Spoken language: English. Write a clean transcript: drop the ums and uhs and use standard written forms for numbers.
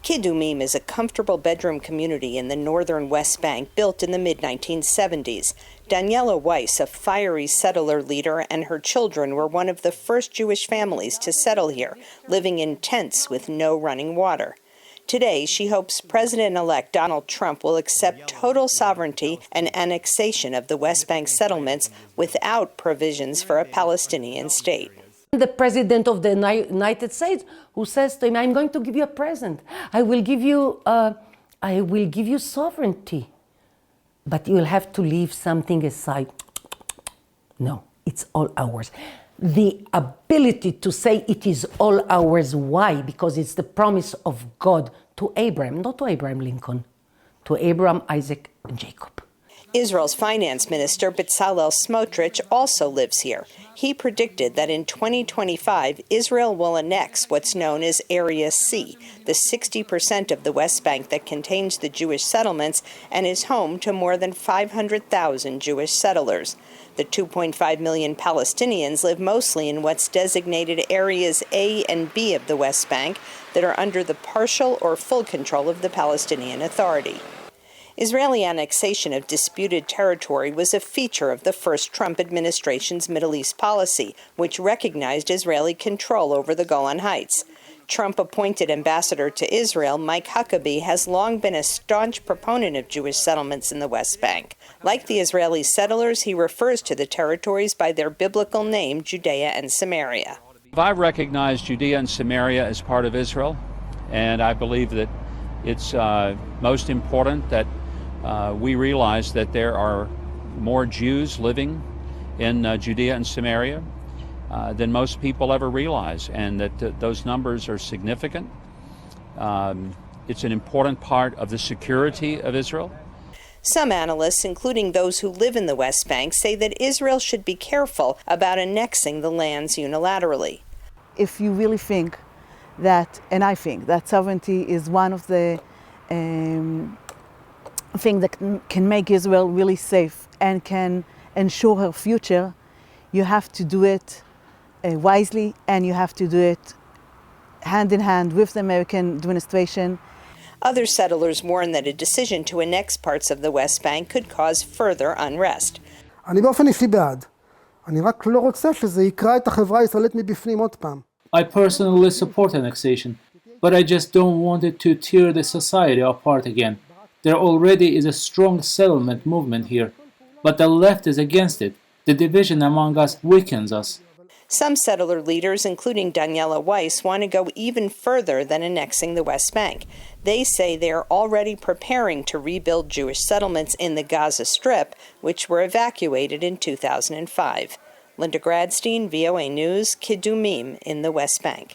Kedumim is a comfortable bedroom community in the northern West Bank built in the mid-1970s. Daniela Weiss, a fiery settler leader, and her children were one of the first Jewish families to settle here, living in tents with no running water. Today, she hopes President-elect Donald Trump will accept total sovereignty and annexation of the West Bank settlements without provisions for a Palestinian state. The president of the United States, who says to him, "I'm going to give you a present. I will give you sovereignty, but you will have to leave something aside." No, it's all ours. The ability to say it is all ours. Why? Because it's the promise of God to Abraham, not to Abraham Lincoln, to Abraham, Isaac, and Jacob. Israel's finance minister, Bezalel Smotrich, also lives here. He predicted that in 2025, Israel will annex what's known as Area C, the 60% of the West Bank that contains the Jewish settlements and is home to more than 500,000 Jewish settlers. The 2.5 million Palestinians live mostly in what's designated Areas A and B of the West Bank that are under the partial or full control of the Palestinian Authority. Israeli annexation of disputed territory was a feature of the first Trump administration's Middle East policy, which recognized Israeli control over the Golan Heights. Trump-appointed ambassador to Israel, Mike Huckabee, has long been a staunch proponent of Jewish settlements in the West Bank. Like the Israeli settlers, he refers to the territories by their biblical name, Judea and Samaria. I recognize Judea and Samaria as part of Israel, and I believe that it's most important that we realize that there are more Jews living in Judea and Samaria than most people ever realize, and that those numbers are significant. It's an important part of the security of Israel. Some analysts, including those who live in the West Bank, say that Israel should be careful about annexing the lands unilaterally. If you really think that, and I think that sovereignty is one of the thing that can make Israel really safe and can ensure her future, you have to do it wisely, and you have to do it hand in hand with the American administration. Other settlers warn that a decision to annex parts of the West Bank could cause further unrest. אני באופן אישי בעד. אני רק לא רוצה שזה יקרע את החברה הישראלית מבפנים עוד פעם. I personally support annexation, but I just don't want it to tear the society apart again. There already is a strong settlement movement here, but the left is against it. The division among us weakens us. Some settler leaders, including Daniela Weiss, want to go even further than annexing the West Bank. They say they are already preparing to rebuild Jewish settlements in the Gaza Strip, which were evacuated in 2005. Linda Gradstein, VOA News, Kedumim in the West Bank.